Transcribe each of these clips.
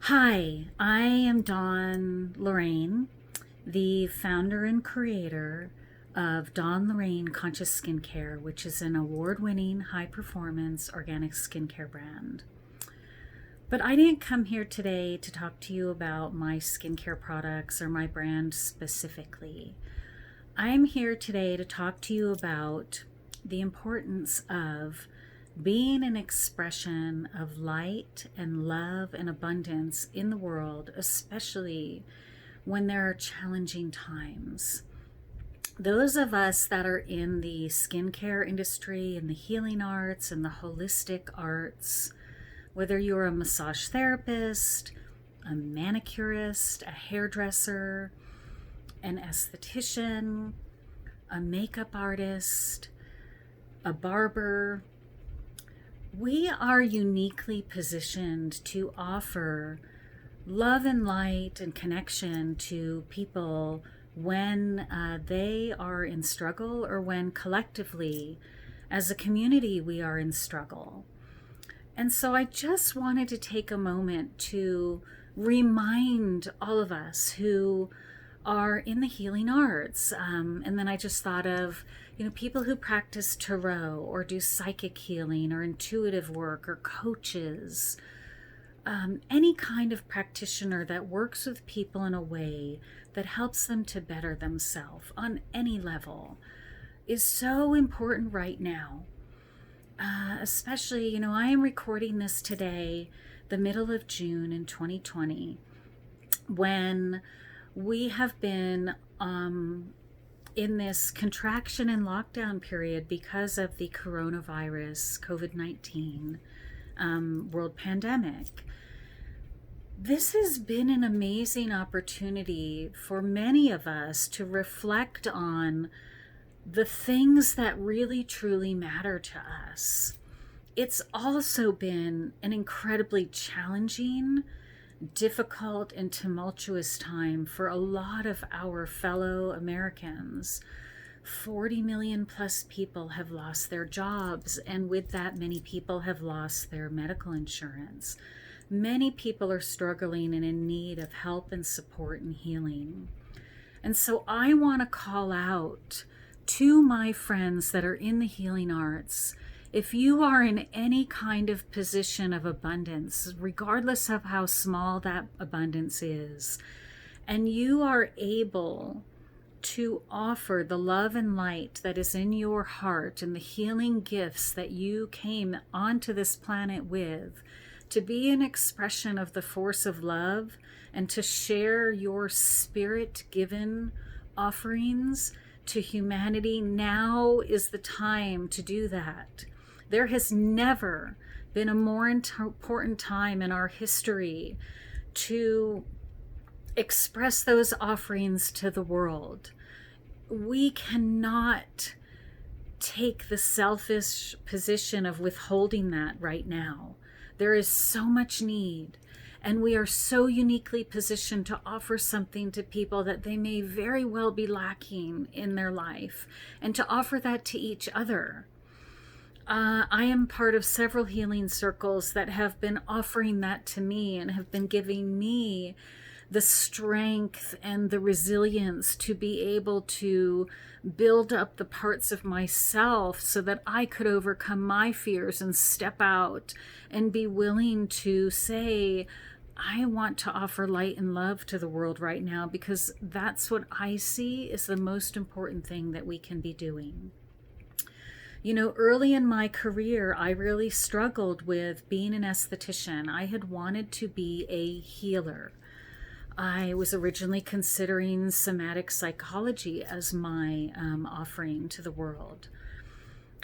Hi, I am Dawn Lorraine, the founder and creator of Dawn Lorraine Conscious Skincare, which is an award winning high performance organic skincare brand. But I didn't come here today to talk to you about my skincare products or my brand specifically. I'm here today to talk to you about the importance of being an expression of light and love and abundance in the world, especially when there are challenging times. Those of us that are in the skincare industry and the healing arts and the holistic arts, whether you're a massage therapist, a manicurist, a hairdresser, an esthetician, a makeup artist, a barber, we are uniquely positioned to offer love and light and connection to people when they are in struggle or when collectively, as a community, we are in struggle. And so I just wanted to take a moment to remind all of us who are in the healing arts. And then I just thought of, people who practice tarot or do psychic healing or intuitive work or coaches, any kind of practitioner that works with people in a way that helps them to better themselves on any level is so important right now. Especially, I am recording this today, the middle of June in 2020, when we have been in this contraction and lockdown period because of the coronavirus, COVID-19 world pandemic. This has been an amazing opportunity for many of us to reflect on the things that really truly matter to us. It's also been an incredibly challenging, difficult, and tumultuous time for a lot of our fellow Americans. 40 million plus people have lost their jobs, and with that, many people have lost their medical insurance. Many people are struggling and in need of help and support and healing. And so I want to call out to my friends that are in the healing arts, if you are in any kind of position of abundance, regardless of how small that abundance is, and you are able to offer the love and light that is in your heart and the healing gifts that you came onto this planet with, to be an expression of the force of love and to share your spirit-given offerings to humanity, now is the time to do that. There has never been a more important time in our history to express those offerings to the world. We cannot take the selfish position of withholding that right now. There is so much need, and we are so uniquely positioned to offer something to people that they may very well be lacking in their life, and to offer that to each other. I am part of several healing circles that have been offering that to me and have been giving me the strength and the resilience to be able to build up the parts of myself so that I could overcome my fears and step out and be willing to say, I want to offer light and love to the world right now, because that's what I see is the most important thing that we can be doing. Early in my career, I really struggled with being an esthetician. I had wanted to be a healer. I was originally considering somatic psychology as my offering to the world.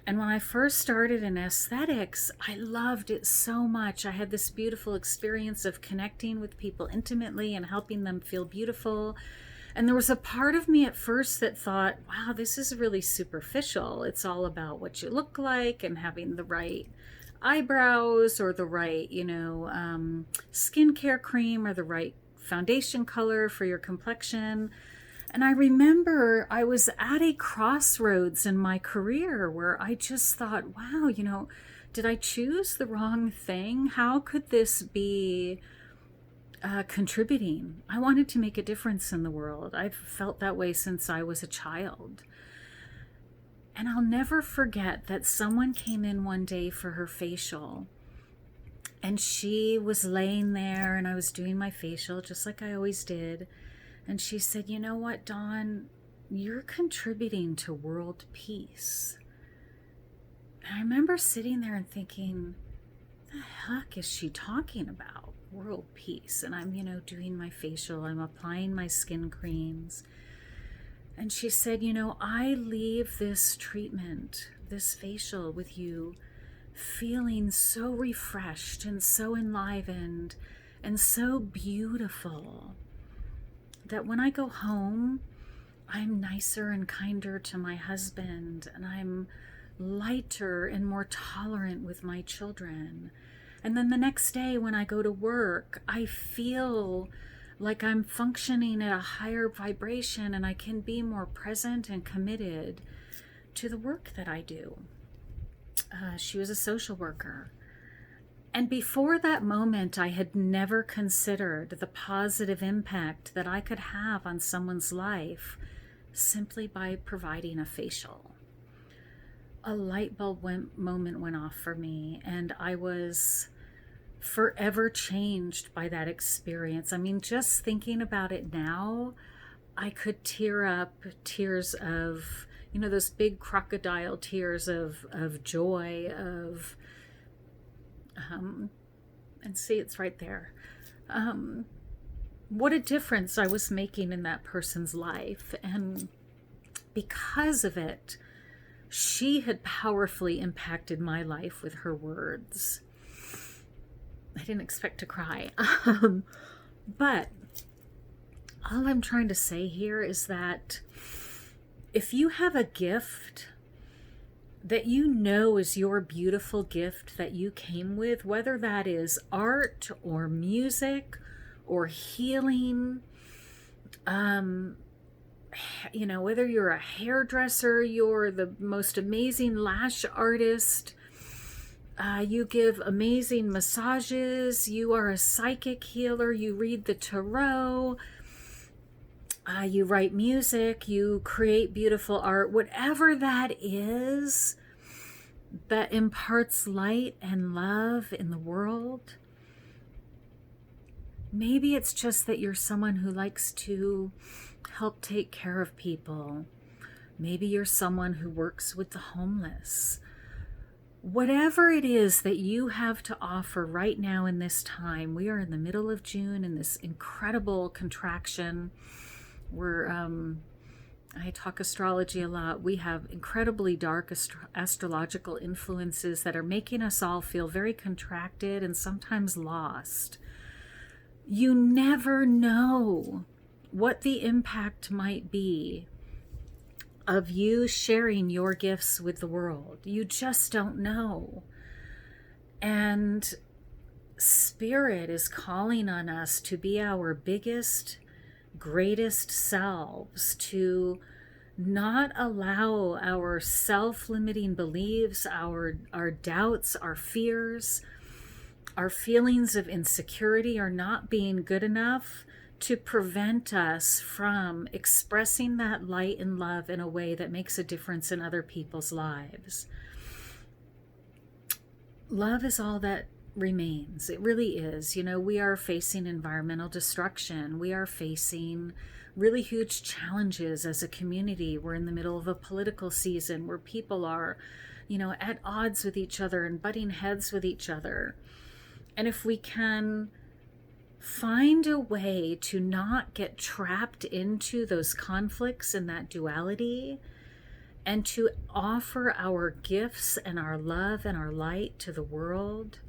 And when I first started in aesthetics, I loved it so much. I had this beautiful experience of connecting with people intimately and helping them feel beautiful. And there was a part of me at first that thought, wow, this is really superficial. It's all about what you look like and having the right eyebrows or the right, skincare cream or the right foundation color for your complexion. And I remember I was at a crossroads in my career where I just thought, wow, did I choose the wrong thing? How could this be contributing. I wanted to make a difference in the world. I've felt that way since I was a child. And I'll never forget that someone came in one day for her facial, and she was laying there and I was doing my facial just like I always did. And she said, "You know what, Dawn, you're contributing to world peace." And I remember sitting there and thinking, the heck is she talking about? World peace. And I'm, doing my facial, I'm applying my skin creams. And she said, I leave this treatment, this facial with you, feeling so refreshed and so enlivened and so beautiful that when I go home, I'm nicer and kinder to my husband, and I'm lighter and more tolerant with my children. And then the next day when I go to work, I feel like I'm functioning at a higher vibration and I can be more present and committed to the work that I do. She was a social worker. And before that moment, I had never considered the positive impact that I could have on someone's life simply by providing a facial. A light bulb moment went off for me, and I was forever changed by that experience. I mean, just thinking about it now, I could tear up tears of, those big crocodile tears of joy, of, and see, it's right there. What a difference I was making in that person's life. And because of it, she had powerfully impacted my life with her words. I didn't expect to cry. But all I'm trying to say here is that if you have a gift that is your beautiful gift that you came with, whether that is art or music or healing, whether you're a hairdresser, you're the most amazing lash artist, you give amazing massages, you are a psychic healer, you read the tarot, you write music, you create beautiful art, whatever that is that imparts light and love in the world. Maybe it's just that you're someone who likes to help take care of people. Maybe you're someone who works with the homeless. Whatever it is that you have to offer right now in this time, we are in the middle of June in this incredible contraction where I talk astrology a lot. We have incredibly dark astrological influences that are making us all feel very contracted and sometimes lost. You never know what the impact might be of you sharing your gifts with the world. You just don't know. And Spirit is calling on us to be our biggest, greatest selves, to not allow our self-limiting beliefs, our doubts, our fears, our feelings of insecurity or not being good enough to prevent us from expressing that light and love in a way that makes a difference in other people's lives. Love is all that remains. It really is. We are facing environmental destruction. We are facing really huge challenges as a community. We're in the middle of a political season where people are, at odds with each other and butting heads with each other. And if we can find a way to not get trapped into those conflicts and that duality, and to offer our gifts and our love and our light to the world,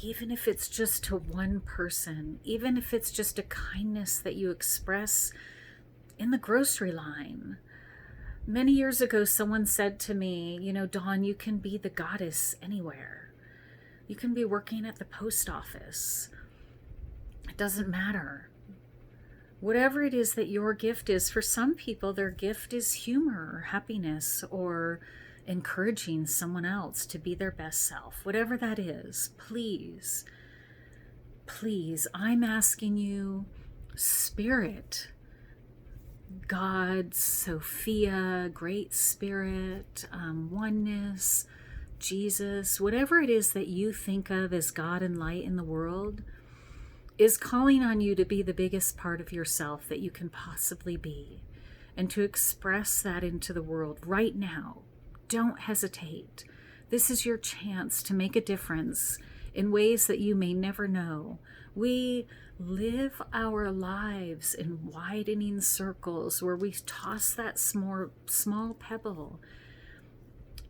even if it's just to one person, even if it's just a kindness that you express in the grocery line. Many years ago, someone said to me, Dawn, you can be the goddess anywhere. You can be working at the post office. It doesn't matter. Whatever it is that your gift is, for some people, their gift is humor or happiness or encouraging someone else to be their best self. Whatever that is, please please, I'm asking you, Spirit, God, Sophia, Great Spirit, oneness, Jesus, whatever it is that you think of as God and light in the world, is calling on you to be the biggest part of yourself that you can possibly be, and to express that into the world right now. Don't hesitate. This is your chance to make a difference in ways that you may never know. We live our lives in widening circles where we toss that small pebble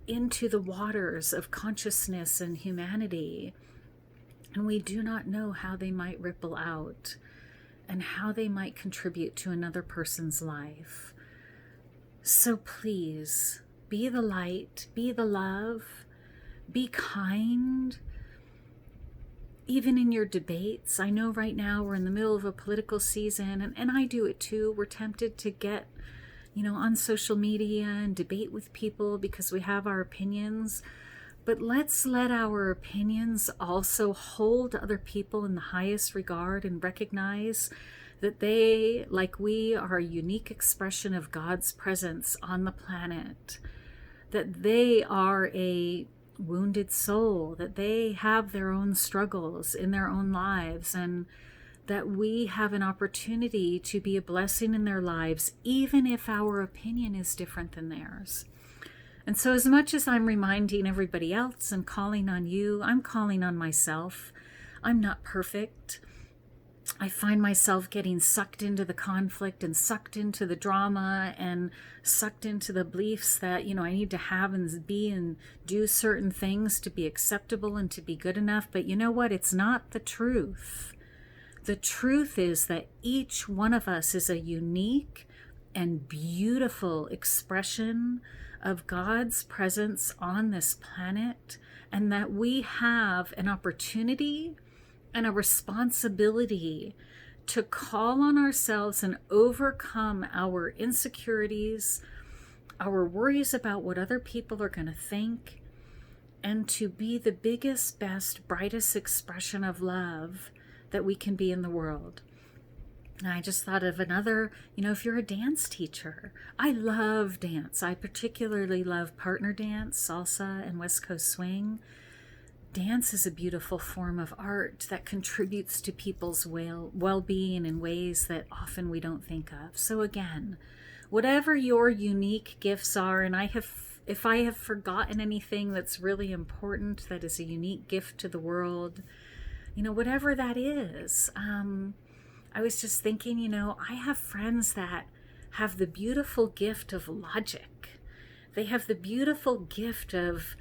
into the waters of consciousness and humanity, and we do not know how they might ripple out and how they might contribute to another person's life. So please, be the light, be the love, be kind. Even in your debates, I know right now we're in the middle of a political season, and I do it too. We're tempted to get, on social media and debate with people because we have our opinions. But let's let our opinions also hold other people in the highest regard and recognize that they, like we, are a unique expression of God's presence on the planet, that they are a wounded soul, that they have their own struggles in their own lives, and that we have an opportunity to be a blessing in their lives, even if our opinion is different than theirs. And so as much as I'm reminding everybody else and calling on you, I'm calling on myself. I'm not perfect. I find myself getting sucked into the conflict and sucked into the drama and sucked into the beliefs that, I need to have and be and do certain things to be acceptable and to be good enough. But you know what? It's not the truth. The truth is that each one of us is a unique and beautiful expression of God's presence on this planet, and that we have an opportunity and a responsibility to call on ourselves and overcome our insecurities, our worries about what other people are going to think, and to be the biggest, best, brightest expression of love that we can be in the world. And I just thought of another, if you're a dance teacher, I love dance. I particularly love partner dance, salsa, and West Coast swing. Dance is a beautiful form of art that contributes to people's well-being in ways that often we don't think of. So again, whatever your unique gifts are, and if I have forgotten anything that's really important, that is a unique gift to the world, whatever that is. I was just thinking, I have friends that have the beautiful gift of logic. They have the beautiful gift of,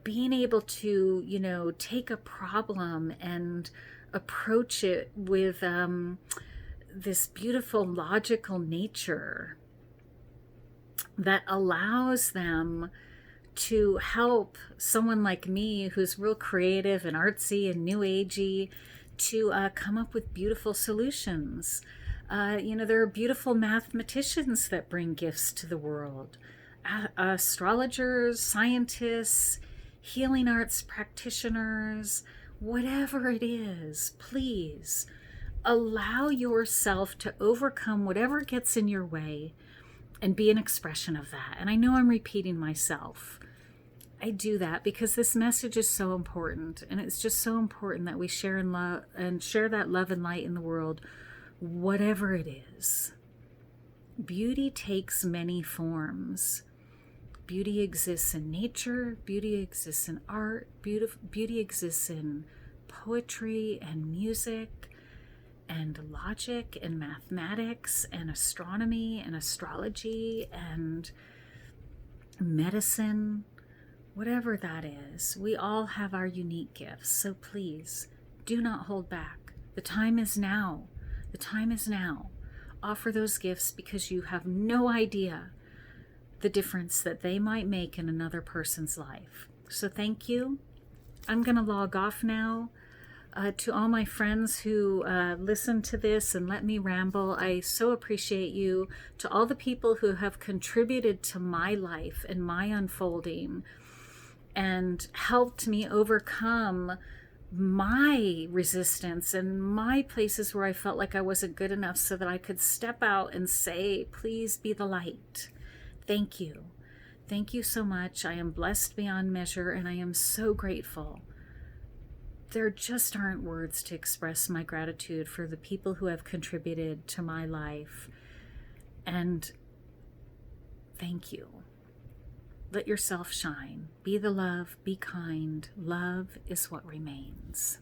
being able to, take a problem and approach it with this beautiful logical nature that allows them to help someone like me who's real creative and artsy and new agey to come up with beautiful solutions. There are beautiful mathematicians that bring gifts to the world. Astrologers, scientists, healing arts practitioners, whatever it is, please allow yourself to overcome whatever gets in your way and be an expression of that. And I know I'm repeating myself. I do that because this message is so important, and it's just so important that we share that love and light in the world, whatever it is. Beauty takes many forms. Beauty exists in nature, beauty exists in art, beauty exists in poetry and music and logic and mathematics and astronomy and astrology and medicine. Whatever that is, we all have our unique gifts. So please, do not hold back. The time is now. The time is now. Offer those gifts because you have no idea the difference that they might make in another person's life. So thank you. I'm going to log off now. To all my friends who listen to this and let me ramble, I so appreciate you. To all the people who have contributed to my life and my unfolding and helped me overcome my resistance and my places where I felt like I wasn't good enough so that I could step out and say, please be the light. Thank you. Thank you so much. I am blessed beyond measure, and I am so grateful. There just aren't words to express my gratitude for the people who have contributed to my life. And thank you. Let yourself shine. Be the love. Be kind. Love is what remains.